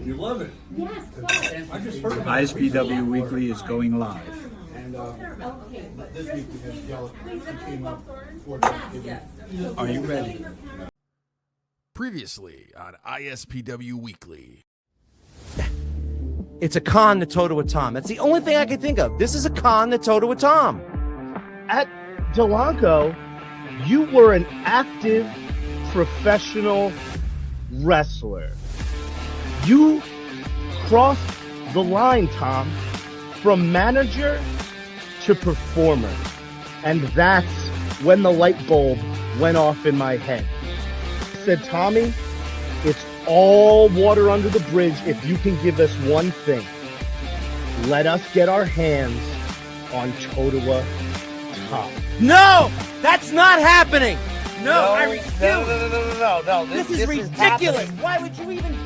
You love it. Yes, I just heard about ISPW Weekly is going live. And this week we had Gallup who came up for Are you ready? Previously on ISPW Weekly. It's a con to toe to a Tom. That's the only thing I can think of. This is a con to toe to a Tom. At Delanco, you were an active professional wrestler. You crossed the line, Tom, from manager to performer. And that's when the light bulb went off in my head. I said, Tommy, it's all water under the bridge if you can give us one thing. Let us get our hands on Totowa Tom. No! That's not happening! No, I refuse! No. This is ridiculous! Why would you even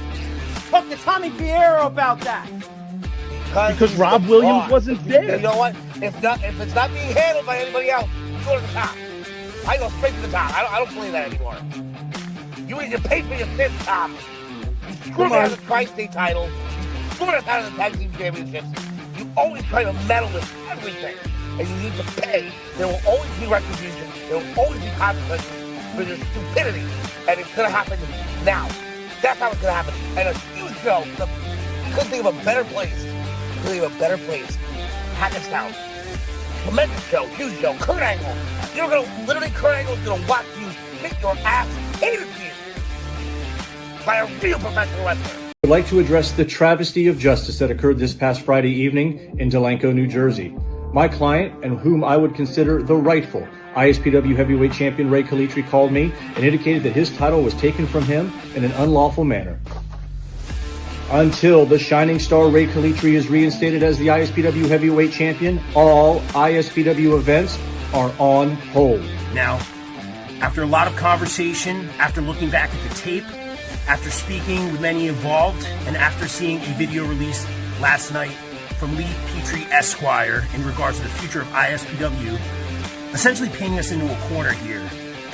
talk to Tommy Fierro about that? Because Rob Williams wasn't there. You know what? If it's not being handled by anybody else, you go to the top. I go straight to the top. I don't believe that anymore. You need to pay for your sins, Tom. You screwed me out of the Tri-State title. You screwed us out of the Tag Team Championships. You always try to meddle with everything. And you need to pay. There will always be retribution. There will always be consequences for your stupidity. And it's going to happen now. That's how it's going to happen. And a huge show. You couldn't think of a better place. Hackettstown. Tremendous show. Huge show. Kurt Angle. You're going to, literally, Kurt Angle's going to watch you get your ass handed to you by a real professional wrestler. I would like to address the travesty of justice that occurred this past Friday evening in Delanco, New Jersey. My client, and whom I would consider the rightful ISPW Heavyweight Champion Rey Calitri, called me and indicated that his title was taken from him in an unlawful manner. Until the Shining Star Rey Calitri is reinstated as the ISPW Heavyweight Champion, all ISPW events are on hold. Now, after a lot of conversation, after looking back at the tape, after speaking with many involved, and after seeing a video release last night from Lee Petrie Esquire in regards to the future of ISPW, essentially painting us into a corner here,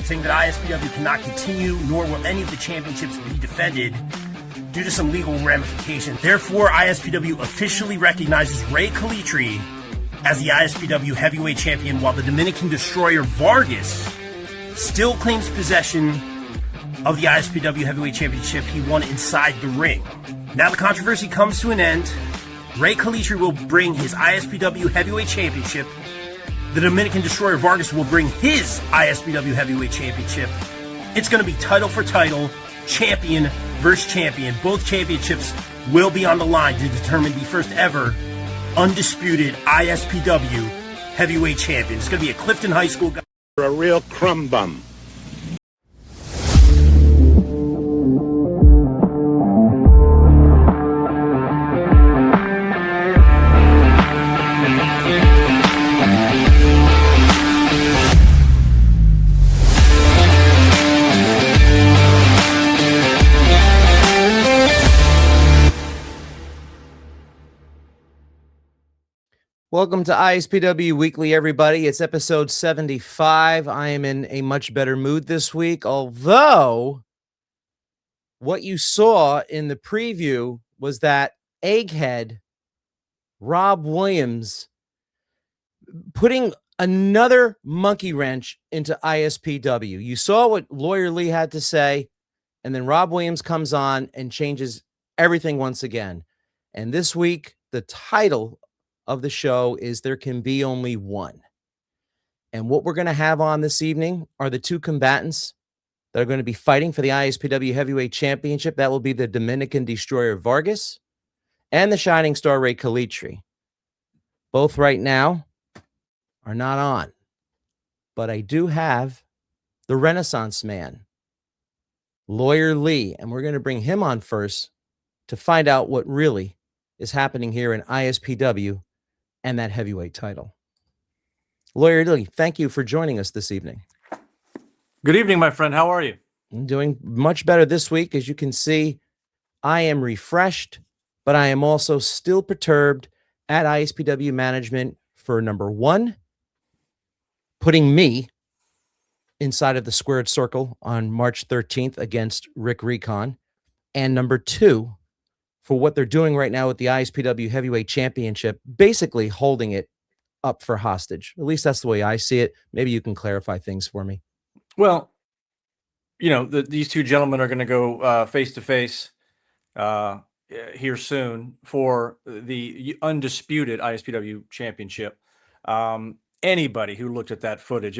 saying that ISPW cannot continue, nor will any of the championships be defended due to some legal ramifications. Therefore, ISPW officially recognizes Rey Calitri as the ISPW Heavyweight Champion, while the Dominican Destroyer Vargas still claims possession of the ISPW Heavyweight Championship he won inside the ring. Now the controversy comes to an end. Rey Calitri will bring his ISPW Heavyweight Championship. The Dominican Destroyer Vargas will bring his ISPW Heavyweight Championship. It's going to be title for title, champion versus champion. Both championships will be on the line to determine the first ever undisputed ISPW Heavyweight Champion. It's going to be a Clifton High School guy. You're a real crumb bum. Welcome to ISPW Weekly, everybody. It's episode 75. I am in a much better mood this week, although what you saw in the preview was that egghead Rob Williams putting another monkey wrench into ISPW. You saw what Lawyer Lee had to say, and then Rob Williams comes on and changes everything once again. And this week, the title of the show is There Can Be Only One. And what we're going to have on this evening are the two combatants that are going to be fighting for the ISPW Heavyweight Championship. That will be the Dominican Destroyer Vargas and the Shining Star Rey Calitri. Both right now are not on. But I do have the Renaissance Man, Lawyer Lee, and we're going to bring him on first to find out what really is happening here in ISPW and that heavyweight title. Lawyer Lee, thank you for joining us this evening. Good evening, my friend. How are you? I'm doing much better this week. As you can see, I am refreshed, but I am also still perturbed at ISPW management for, number one, putting me inside of the squared circle on March 13th against Rick Recon, and number two, for what they're doing right now with the ISPW Heavyweight Championship, basically holding it up for hostage. At least that's the way I see it. Maybe you can clarify things for me. Well, these two gentlemen are going to go face to face here soon for the undisputed ISPW championship. Anybody who looked at that footage,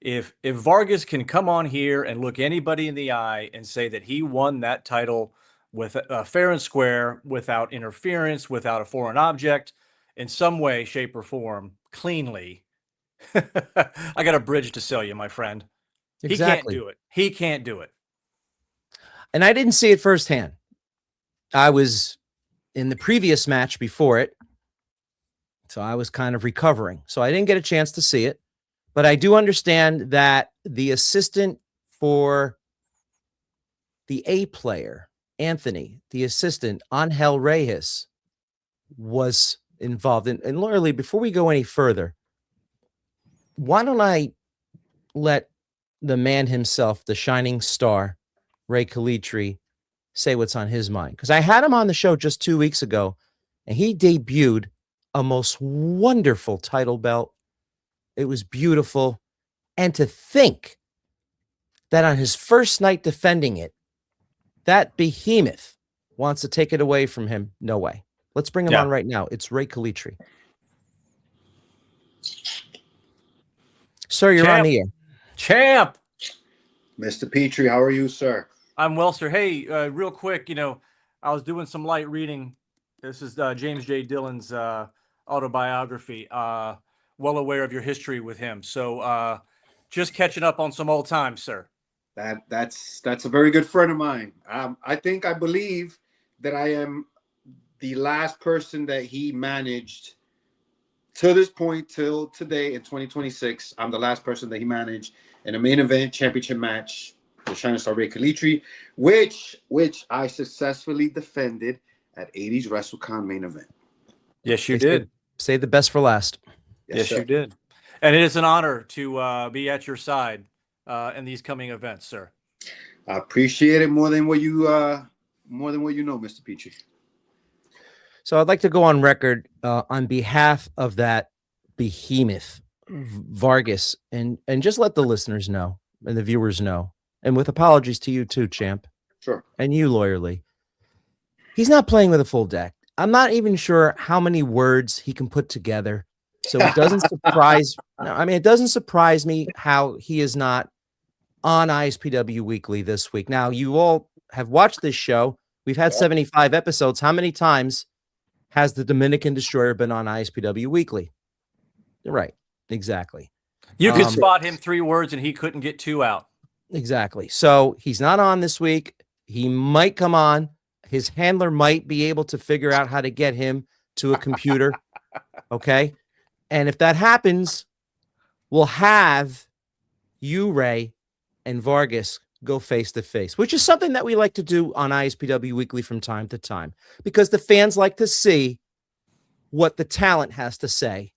if Vargas can come on here and look anybody in the eye and say that he won that title with fair and square, without interference, without a foreign object, in some way, shape, or form, cleanly, I got a bridge to sell you, my friend. Exactly. He can't do it. He can't do it. And I didn't see it firsthand. I was in the previous match before it, so I was kind of recovering. So I didn't get a chance to see it. But I do understand that the assistant for the A player, Anthony, the assistant, Angel Reyes, was involved. And Laura, before we go any further, why don't I let the man himself, the shining star, Rey Calitri, say what's on his mind? Because I had him on the show just 2 weeks ago, and he debuted a most wonderful title belt. It was beautiful. And to think that on his first night defending it, that behemoth wants to take it away from him. No way. Let's bring him on right now. It's Rey Calitri. Sir, you're on the air. Champ. Mr. Petrie, how are you, sir? I'm well, sir. Hey, real quick, I was doing some light reading. This is James J. Dillon's autobiography. Well aware of your history with him. So just catching up on some old times, sir. That's a very good friend of mine. I believe that I am the last person that he managed to this point till today in 2026. I'm the last person that he managed in a main event championship match with Shining Star Rey Calitri, which I successfully defended at 80s WrestleCon main event. Yes, you did. Save the best for last. Yes, you did. And it is an honor to be at your side in these coming events, sir. I appreciate it more than what you know, Mr. Petrie. So I'd like to go on record on behalf of that behemoth, Vargas, and just let the listeners know and the viewers know, and with apologies to you too, champ. Sure. And you, Lawyer Lee. He's not playing with a full deck. I'm not even sure how many words he can put together. So it doesn't surprise. It doesn't surprise me how he is not on ISPW Weekly this week. Now, you all have watched this show. We've had 75 episodes. How many times has the Dominican Destroyer been on ISPW Weekly? Right. Exactly. You could spot him 3 words and he couldn't get 2 out. Exactly. So he's not on this week. He might come on. His handler might be able to figure out how to get him to a computer. Okay. And if that happens, we'll have you, Rey, and Vargas go face to face, which is something that we like to do on ISPW Weekly from time to time, because the fans like to see what the talent has to say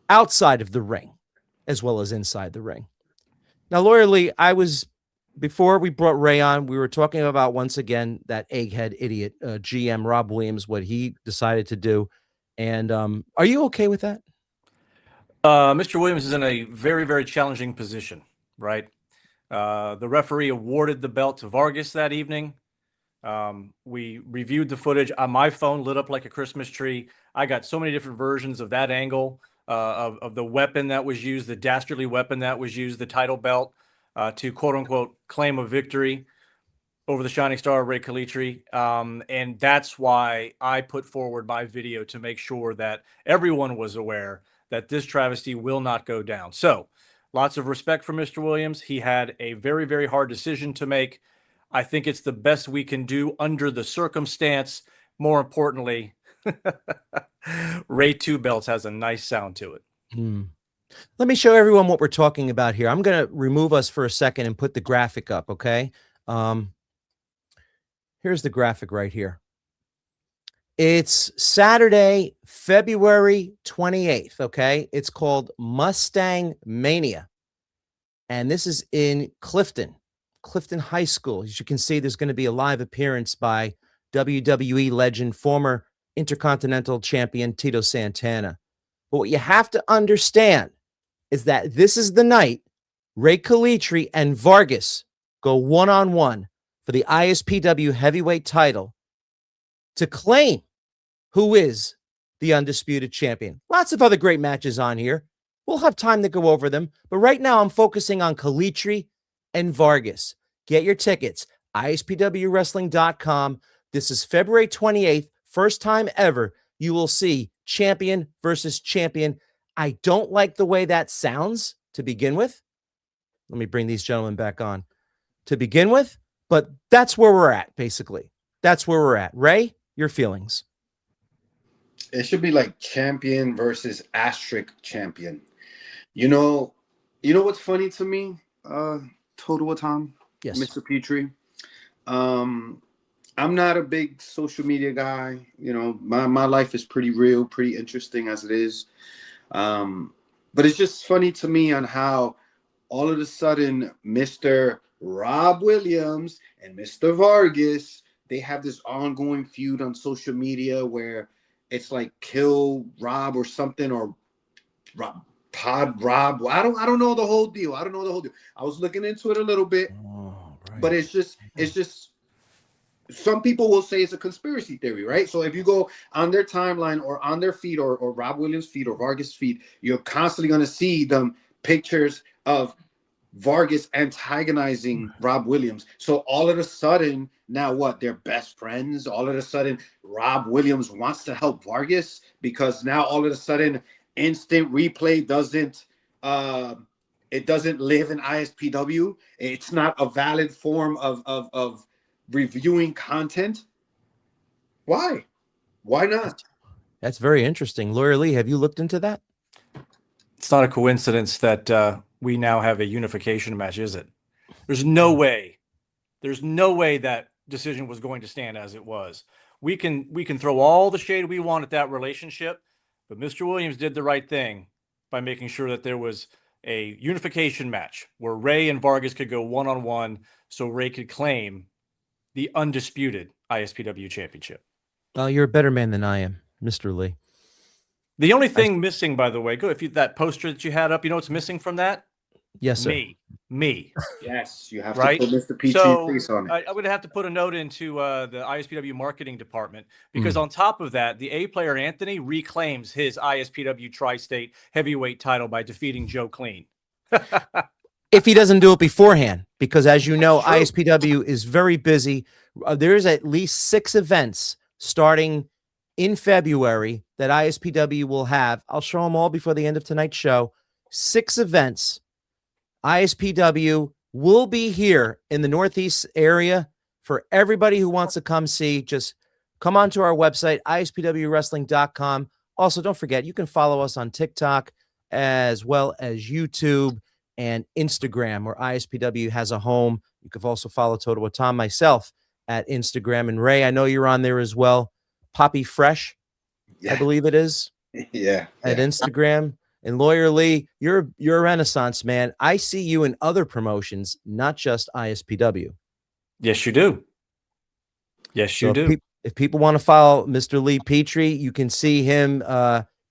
outside of the ring as well as inside the ring. Now, Lawyer Lee, before we brought Rey on, we were talking about, once again, that egghead idiot, GM Rob Williams, what he decided to do. And are you okay with that? Mr. Williams is in a very, very challenging position, right? The referee awarded the belt to Vargas that evening. We reviewed the footage. My phone lit up like a Christmas tree. I got so many different versions of that angle, of the weapon that was used, the dastardly weapon that was used, the title belt, to quote-unquote claim a victory over the Shining Star Rey Calitri. And that's why I put forward my video, to make sure that everyone was aware that this travesty will not go down. So lots of respect for Mr. Williams. He had a very, very hard decision to make. I think it's the best we can do under the circumstance. More importantly, Rey 2 Belts has a nice sound to it. Let me show everyone what we're talking about here. I'm going to remove us for a second and put the graphic up, okay? Here's the graphic right here. It's Saturday, February 28th, okay? It's called Mustang Mania. And this is in Clifton High School. As you can see, there's going to be a live appearance by WWE legend, former Intercontinental Champion Tito Santana. But what you have to understand is that this is the night Rey Calitri and Vargas go one-on-one for the ISPW heavyweight title to claim who is the undisputed champion. Lots of other great matches on here. We'll have time to go over them, but right now I'm focusing on Calitri and Vargas. Get your tickets, ispwwrestling.com. This is February 28th, first time ever you will see champion versus champion. I don't like the way that sounds to begin with. Let me bring these gentlemen back on to begin with, but that's where we're at, basically. That's where we're at. Ray, your feelings. It should be like champion versus asterisk champion. You know what's funny to me, Total Tom? Yes. Mr. Petrie. I'm not a big social media guy. You know, my life is pretty real, pretty interesting as it is. But it's just funny to me on how all of a sudden Mr. Rob Williams and Mr. Vargas, they have this ongoing feud on social media where it's like kill Rob or something, or pod Rob. I don't know the whole deal. I was looking into it a little bit, but it's just some people will say it's a conspiracy theory, right? So if you go on their timeline or on their feed or Rob Williams' feed or Vargas' feed, you're constantly going to see them pictures of Vargas antagonizing Rob Williams. So all of a sudden, now what? They're best friends. All of a sudden, Rob Williams wants to help Vargas because now all of a sudden, instant replay doesn't live in ISPW. It's not a valid form of reviewing content. Why not? That's very interesting. Lawyer Lee, have you looked into that? It's not a coincidence that we now have a unification match, is it? There's no way that decision was going to stand as it was. We can throw all the shade we want at that relationship, but Mr. Williams did the right thing by making sure that there was a unification match where Ray and Vargas could go one-on-one so Ray could claim the undisputed ISPW championship. Oh, you're a better man than I am, Mr. Lee. The only thing missing, by the way, that poster that you had up, you know what's missing from that? Yes, sir. Me. Yes, you have Right? to put Mr. Peachy's face on it. I'm going to have to put a note into the ISPW marketing department because on top of that, the A player Anthony reclaims his ISPW tri-state heavyweight title by defeating Joe Clean. If he doesn't do it beforehand, because as you know, ISPW is very busy. There's at least 6 events starting in February that ISPW will have. I'll show them all before the end of tonight's show. 6 events. ISPW will be here in the Northeast area for everybody who wants to come see. Just come onto our website, ispwwrestling.com. Also, don't forget, you can follow us on TikTok as well as YouTube and Instagram, where ISPW has a home. You can also follow Total with Tom, myself, at Instagram. And Ray, I know you're on there as well. Poppy Fresh, I believe it is. Yeah. At Instagram. And Lawyer Lee, you're a renaissance man. I see you in other promotions, not just ISPW. Yes, you do. Yes, you do. If people want to follow Mr. Lee Petrie, you can see him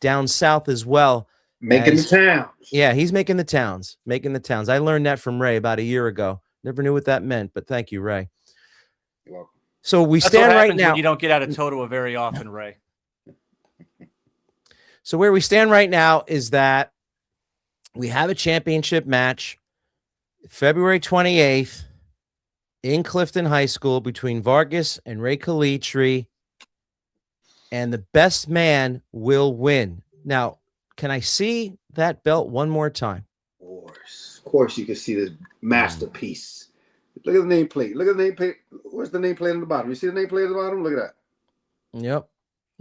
down south as well. Making the towns. Yeah, he's making the towns. I learned that from Ray about a year ago. Never knew what that meant, but thank you, Ray. You're welcome. So we That's stand what right happens now. when you don't get out of Totowa very often, Ray. So where we stand right now is that we have a championship match February 28th in Clifton High School between Vargas and Rey Calitri, and the best man will win. Now, can I see that belt one more time? Of course, you can see this masterpiece. Look at the nameplate. Look at the nameplate. Where's the nameplate on the bottom? You see the nameplate at the bottom? Look at that. Yep,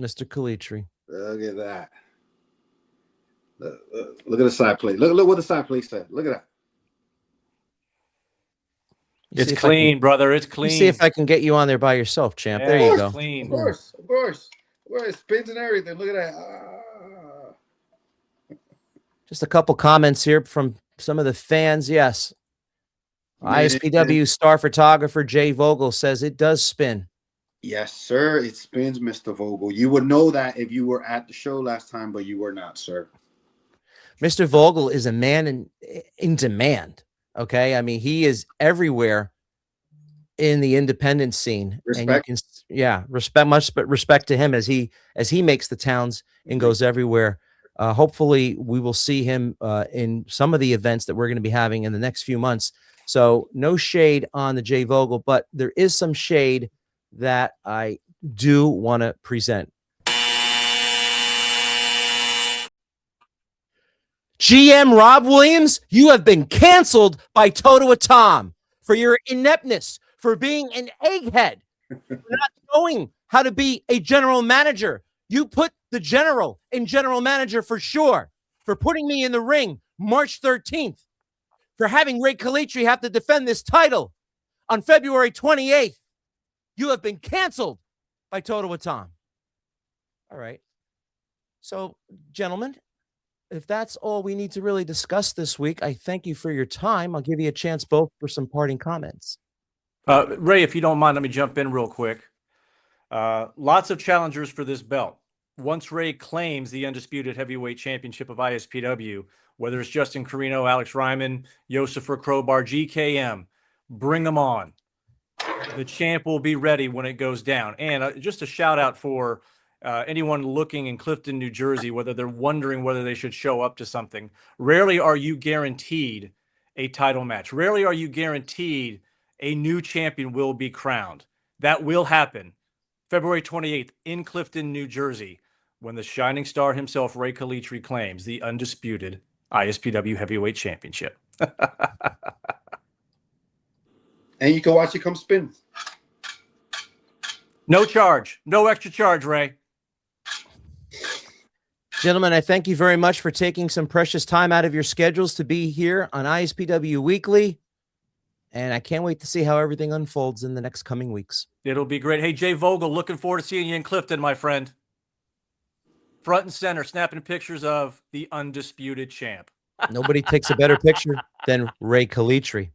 Mr. Calitri. Look at that. Look at the side plate. Look what the side plate said. Look at that. It's clean, brother. It's clean. See if I can get you on there by yourself, champ. Yeah, there you go. Clean. Of course. Where it spins and everything. Look at that. Just a couple comments here from some of the fans. Yes. ISPW star photographer Jay Vogel says it does spin. Yes, sir. It spins, Mr. Vogel. You would know that if you were at the show last time, but you were not, sir. Mr. Vogel is a man in demand. Okay. I mean, he is everywhere in the independent scene. Respect. And you can, respect to him as he makes the towns and goes everywhere. Hopefully we will see him in some of the events that we're going to be having in the next few months. So no shade on the Jay Vogel, but there is some shade that I do want to present. GM Rob Williams, you have been canceled by Toto Atom for your ineptness, for being an egghead, for not knowing how to be a general manager. You put the general in general manager for sure, for putting me in the ring March 13th, for having Rey Calitri have to defend this title on February 28th. You have been canceled by Toto Atom. All right. So, gentlemen, if that's all we need to really discuss this week, I thank you for your time. I'll give you a chance both for some parting comments. Ray, if you don't mind, let me jump in real quick. Lots of challengers for this belt. Once Ray claims the undisputed heavyweight championship of ISPW, whether it's Justin Carino, Alex Ryman, Yosifer Crowbar, GKM, bring them on. The champ will be ready when it goes down. And just a shout out for anyone looking in Clifton, New Jersey, whether they're wondering whether they should show up to something. Rarely are you guaranteed a title match. Rarely are you guaranteed a new champion will be crowned. That will happen February 28th in Clifton, New Jersey, when the shining star himself, Rey Calitri, claims the undisputed ISPW Heavyweight Championship. And you can watch it come spin. No charge. No extra charge, Ray. Gentlemen, I thank you very much for taking some precious time out of your schedules to be here on ISPW Weekly. And I can't wait to see how everything unfolds in the next coming weeks. It'll be great. Hey, Jay Vogel, looking forward to seeing you in Clifton, my friend. Front and center, snapping pictures of the undisputed champ. Nobody takes a better picture than Rey Calitri.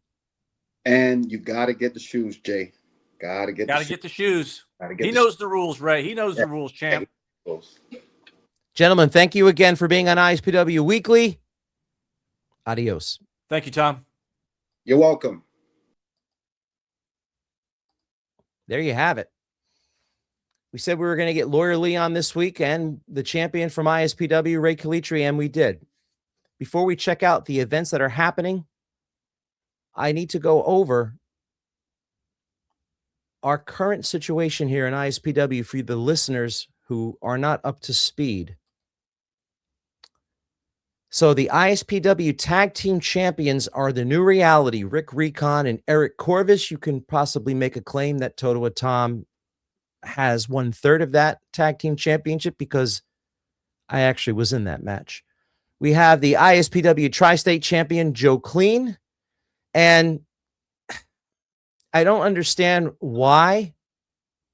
And you got to get the shoes, Jay. Got to get the shoes. He knows the rules, Ray. He knows the rules, champ. Gentlemen, thank you again for being on ISPW Weekly. Adios. Thank you, Tom. You're welcome. There you have it. We said we were going to get Lawyer Lee on this week and the champion from ISPW, Rey Calitri, and we did. Before we check out the events that are happening, I need to go over our current situation here in ISPW for the listeners who are not up to speed. So the ISPW Tag Team Champions are the new reality. Rick Recon and Eric Corvus. You can possibly make a claim that Toto Atom has 1/3 of that Tag Team Championship because I actually was in that match. We have the ISPW Tri-State Champion, Joe Clean. And I don't understand why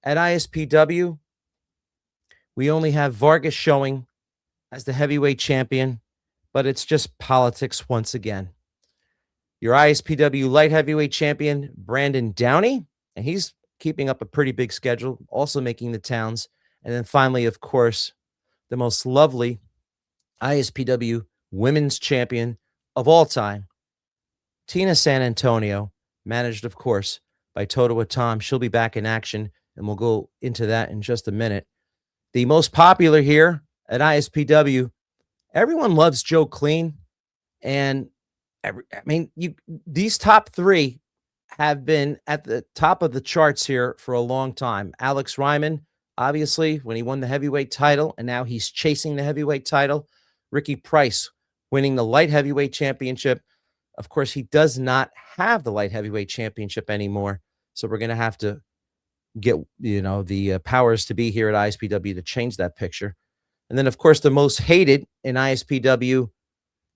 at ISPW we only have Vargas showing as the heavyweight champion, but it's just politics once again. Your ISPW light heavyweight champion, Brandon Downey, and he's keeping up a pretty big schedule, also making the towns. And then finally, of course, the most lovely ISPW women's champion of all time, Tina San Antonio, managed, of course, by Toto Atom. She'll be back in action, and we'll go into that in just a minute. The most popular here at ISPW, everyone loves Joe Clean. And these top three have been at the top of the charts here for a long time. Alex Ryman, obviously, when he won the heavyweight title, and now he's chasing the heavyweight title. Ricky Price winning the light heavyweight championship. Of course, he does not have the light heavyweight championship anymore. So we're going to have to get, the powers to be here at ISPW to change that picture. And then, of course, the most hated in ISPW,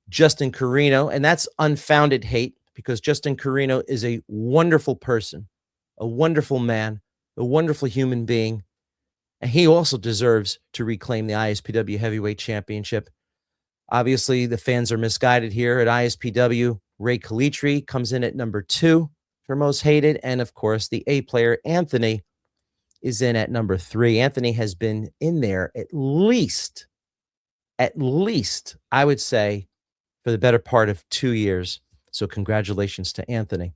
Justin Carino. And that's unfounded hate because Justin Carino is a wonderful person, a wonderful man, a wonderful human being. And he also deserves to reclaim the ISPW Heavyweight Championship. Obviously, the fans are misguided here at ISPW. Rey Calitri comes in at number 2 for most hated. And, of course, the A player, Anthony, is in at number 3. Anthony has been in there at least, I would say, for the better part of 2 years. So congratulations to Anthony.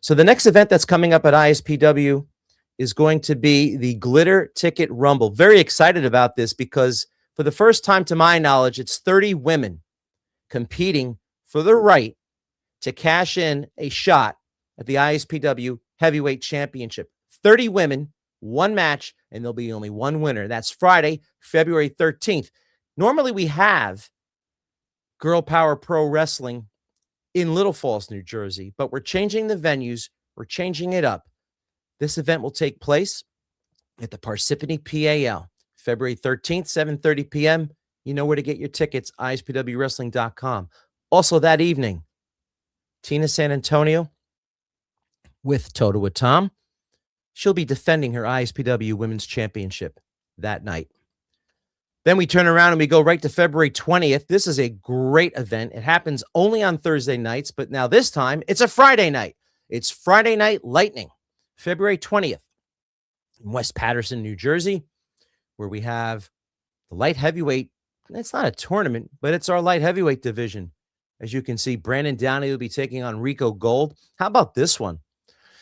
So the next event that's coming up at ISPW is going to be the Glitter Ticket Rumble. Very excited about this because for the first time to my knowledge, it's 30 women competing for the right to cash in a shot at the ISPW Heavyweight Championship. 30 women, one match, and there'll be only one winner. That's Friday, February 13th. Normally we have Girl Power Pro Wrestling in Little Falls, New Jersey, but we're changing the venues. We're changing it up. This event will take place at the Parsippany PAL, February 13th, 7:30 p.m. You know where to get your tickets, ispwwrestling.com. Also that evening, Tina San Antonio with Toto with Tom. She'll be defending her ISPW Women's Championship that night. Then we turn around and we go right to February 20th. This is a great event. It happens only on Thursday nights, but now this time it's a Friday night. It's Friday Night Lightning, February 20th in West Patterson, New Jersey, where we have the light heavyweight. It's not a tournament, but it's our light heavyweight division. As you can see, Brandon Downey will be taking on Rico Gold. How about this one?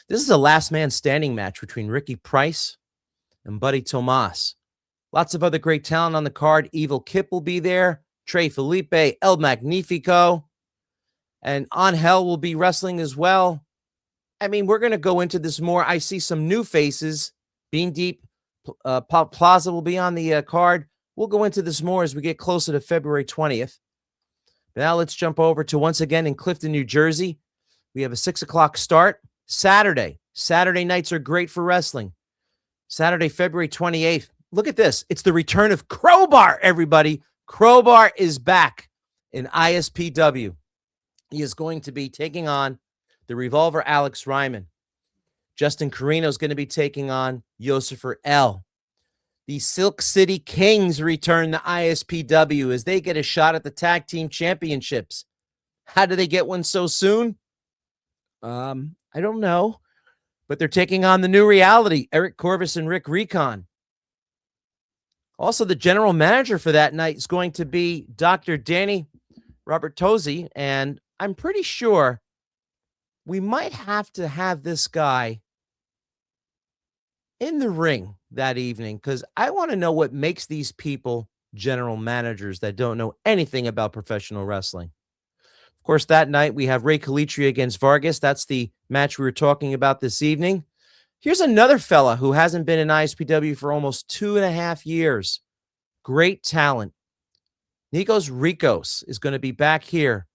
This is a last man standing match between Ricky Price and Buddy Tomas. Lots of other great talent on the card. Evil Kip will be there. Trey Felipe, El Magnifico, and Angel will be wrestling as well. I mean, we're going to go into this more. I see some new faces. Bean Deep Plaza will be on the card. We'll go into this more as we get closer to February 20th. Now let's jump over to, once again, in Clifton, New Jersey. We have a 6 o'clock start. Saturday nights are great for wrestling. Saturday, February 28th. Look at this. It's the return of Crowbar, everybody. Crowbar is back in ISPW. He is going to be taking on the Revolver Alex Ryman. Justin Carino is going to be taking on Yosifer L. The Silk City Kings return to ISPW as they get a shot at the Tag Team Championships. How do they get one so soon? I don't know. But they're taking on the New Reality, Eric Corvus and Rick Recon. Also, the general manager for that night is going to be Dr. Danny Robertozzi, and I'm pretty sure we might have to have this guy in the ring that evening because I want to know what makes these people general managers that don't know anything about professional wrestling. Of course, that night we have Rey Calitri against Vargas. That's the match we were talking about this evening. Here's another fella who hasn't been in ISPW for almost 2.5 years. Great talent. Nikos Rikos is going to be back here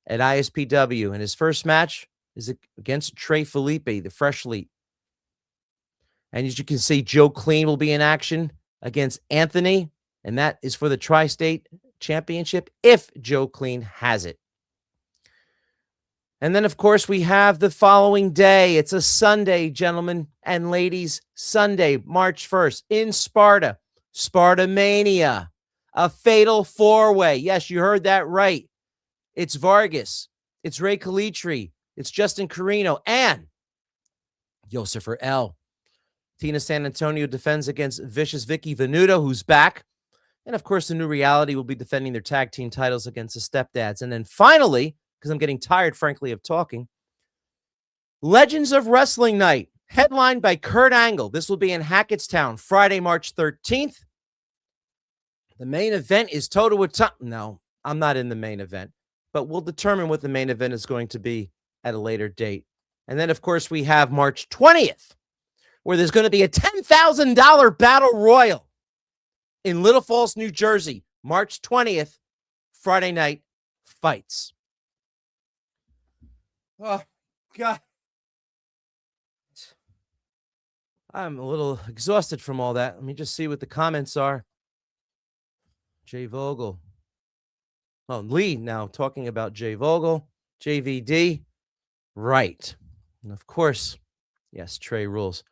at ISPW, and his first match is against Trey Felipe, the Freshleet. And as you can see, Joe Clean will be in action against Anthony, and that is for the Tri-State Championship if Joe Clean has it. And then, of course, we have the following day. It's a Sunday, gentlemen and ladies. Sunday, March 1st in Sparta. Sparta Mania. A fatal four-way. Yes, you heard that right. It's Vargas. It's Rey Calitri. It's Justin Carino and Yosifer L. Tina San Antonio defends against Vicious Vicky Venuto, who's back. And, of course, the New Reality will be defending their tag team titles against the Stepdads. And then finally, because I'm getting tired, frankly, of talking, Legends of Wrestling Night, headlined by Kurt Angle. This will be in Hackettstown, Friday, March 13th. The main event is Toto with Tom. No, I'm not in the main event, but we'll determine what the main event is going to be at a later date. And then, of course, we have March 20th, where there's going to be a $10,000 battle royal in Little Falls, New Jersey. March 20th, Friday night fights. Oh, God. I'm a little exhausted from all that. Let me just see what the comments are. Jay Vogel. Oh, Lee now talking about Jay Vogel. JVD. Right. And of course, yes, Trey rules.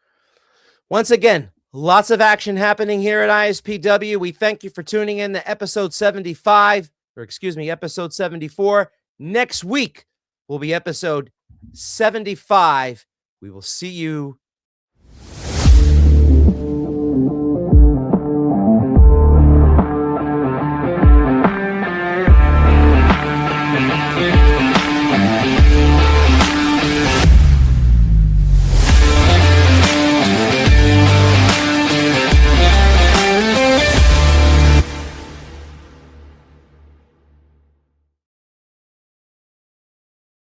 Once again, lots of action happening here at ISPW. We thank you for tuning in to episode 75, or excuse me, episode 74. Next week will be episode 75. We will see you